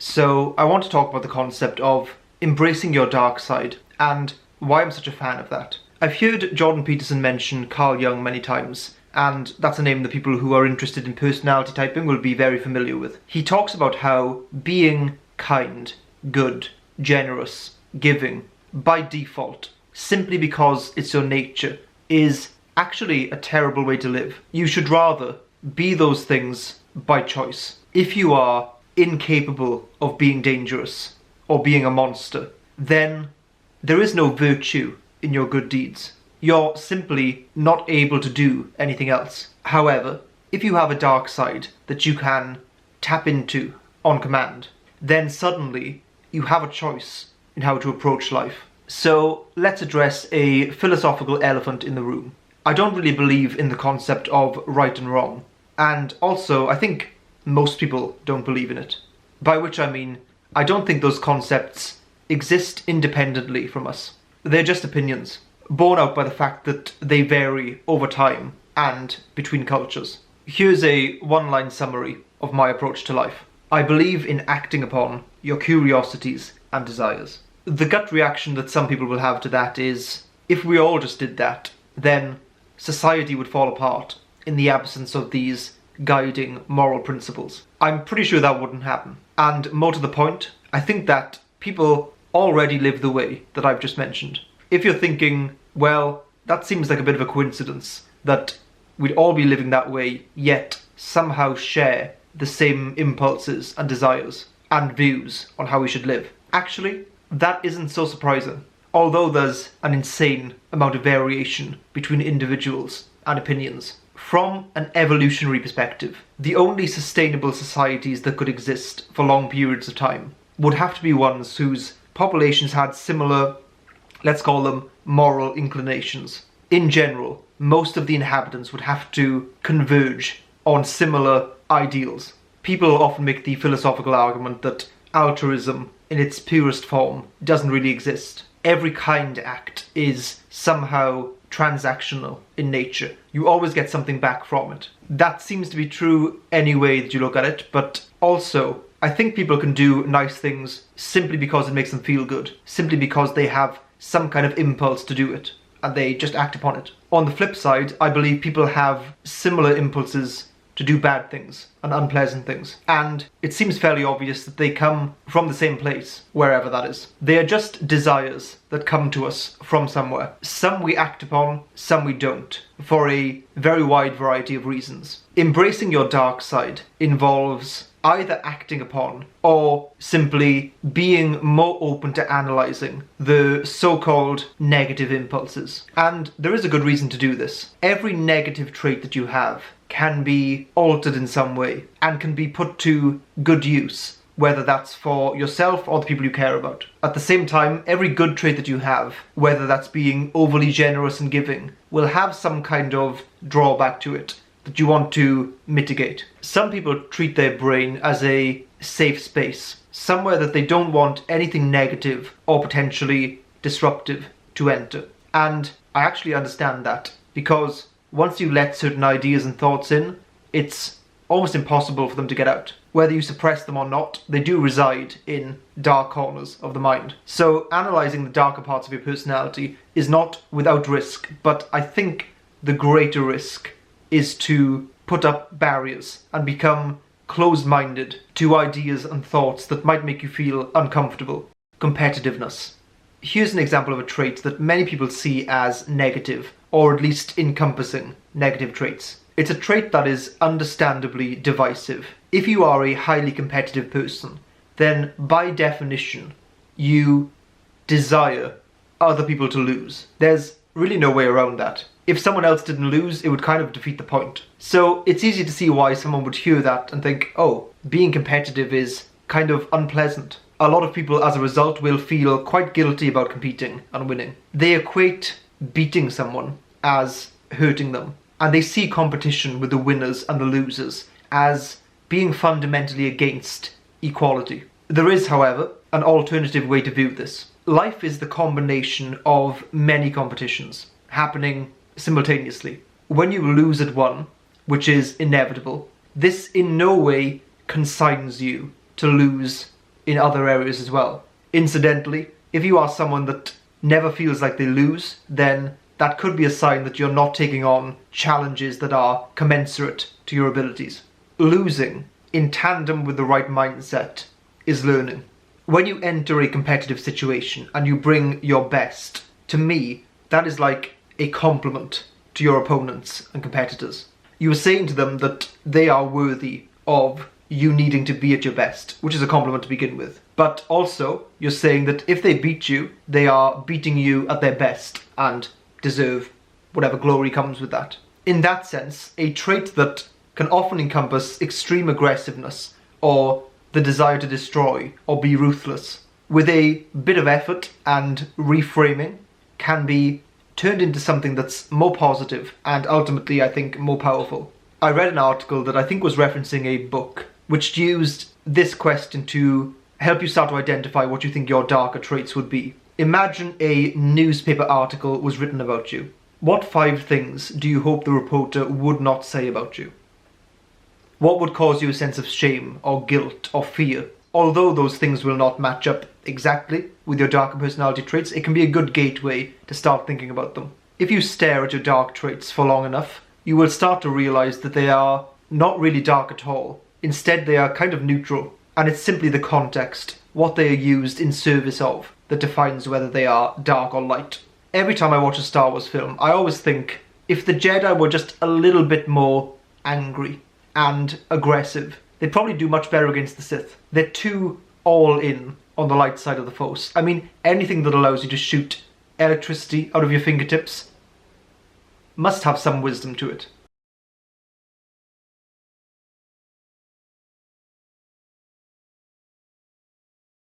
So I want to talk about the concept of embracing your dark side and why I'm such a fan of that. I've heard Jordan Peterson mention Carl Jung many times, and that's a name that people who are interested in personality typing will be very familiar with. He talks about how being kind, good, generous, giving, by default, simply because it's your nature, is actually a terrible way to live. You should rather be those things by choice. If you are incapable of being dangerous or being a monster, then there is no virtue in your good deeds. You're simply not able to do anything else. However, if you have a dark side that you can tap into on command, then suddenly you have a choice in how to approach life. So let's address a philosophical elephant in the room. I don't really believe in the concept of right and wrong, and also I think most people don't believe in it. By which I mean, I don't think those concepts exist independently from us. They're just opinions, borne out by the fact that they vary over time and between cultures. Here's a one-line summary of my approach to life. I believe in acting upon your curiosities and desires. The gut reaction that some people will have to that is, if we all just did that, then society would fall apart in the absence of these guiding moral principles. I'm pretty sure that wouldn't happen. And more to the point, I think that people already live the way that I've just mentioned. If you're thinking, well, that seems like a bit of a coincidence, that we'd all be living that way, yet somehow share the same impulses and desires and views on how we should live. Actually, that isn't so surprising. Although there's an insane amount of variation between individuals and opinions. From an evolutionary perspective, the only sustainable societies that could exist for long periods of time would have to be ones whose populations had similar, let's call them, moral inclinations. In general, most of the inhabitants would have to converge on similar ideals. People often make the philosophical argument that altruism, in its purest form, doesn't really exist. Every kind act is somehow transactional in nature. You always get something back from it. That seems to be true any way that you look at it, but also I think people can do nice things simply because it makes them feel good, simply because they have some kind of impulse to do it, and they just act upon it. On the flip side, I believe people have similar impulses to do bad things and unpleasant things, and it seems fairly obvious that they come from the same place, wherever that is. They are just desires that come to us from somewhere. Some we act upon, some we don't, for a very wide variety of reasons. Embracing your dark side involves either acting upon or simply being more open to analysing the so-called negative impulses. And there is a good reason to do this. Every negative trait that you have can be altered in some way and can be put to good use, whether that's for yourself or the people you care about. At the same time, every good trait that you have, whether that's being overly generous and giving, will have some kind of drawback to it that you want to mitigate. Some people treat their brain as a safe space, somewhere that they don't want anything negative or potentially disruptive to enter. And I actually understand that, because once you let certain ideas and thoughts in, it's almost impossible for them to get out. Whether you suppress them or not, they do reside in dark corners of the mind. So analysing the darker parts of your personality is not without risk, but I think the greater risk is to put up barriers and become closed-minded to ideas and thoughts that might make you feel uncomfortable. Competitiveness. Here's an example of a trait that many people see as negative, or at least encompassing negative traits. It's a trait that is understandably divisive. If you are a highly competitive person, then by definition, you desire other people to lose. There's really no way around that. If someone else didn't lose, it would kind of defeat the point. So it's easy to see why someone would hear that and think, oh, being competitive is kind of unpleasant. A lot of people, as a result, will feel quite guilty about competing and winning. They equate beating someone as hurting them, and they see competition with the winners and the losers as being fundamentally against equality. There is, however, an alternative way to view this. Life is the combination of many competitions happening simultaneously. When you lose at one, which is inevitable, this in no way consigns you to lose in other areas as well. Incidentally, if you are someone that never feels like they lose, then that could be a sign that you're not taking on challenges that are commensurate to your abilities. Losing, in tandem with the right mindset, is learning. When you enter a competitive situation and you bring your best, to me, that is like a compliment to your opponents and competitors. You are saying to them that they are worthy of you needing to be at your best, which is a compliment to begin with. But also, you're saying that if they beat you, they are beating you at their best and deserve whatever glory comes with that. In that sense, a trait that can often encompass extreme aggressiveness or the desire to destroy or be ruthless, with a bit of effort and reframing, can be turned into something that's more positive and ultimately, I think, more powerful. I read an article that I think was referencing a book which used this question to help you start to identify what you think your darker traits would be. Imagine a newspaper article was written about you. What 5 things do you hope the reporter would not say about you? What would cause you a sense of shame or guilt or fear? Although those things will not match up exactly with your darker personality traits, it can be a good gateway to start thinking about them. If you stare at your dark traits for long enough, you will start to realize that they are not really dark at all. Instead, they are kind of neutral, and it's simply the context, what they are used in service of, that defines whether they are dark or light. Every time I watch a Star Wars film, I always think, if the Jedi were just a little bit more angry and aggressive, they'd probably do much better against the Sith. They're too all in on the light side of the Force. I mean, anything that allows you to shoot electricity out of your fingertips must have some wisdom to it.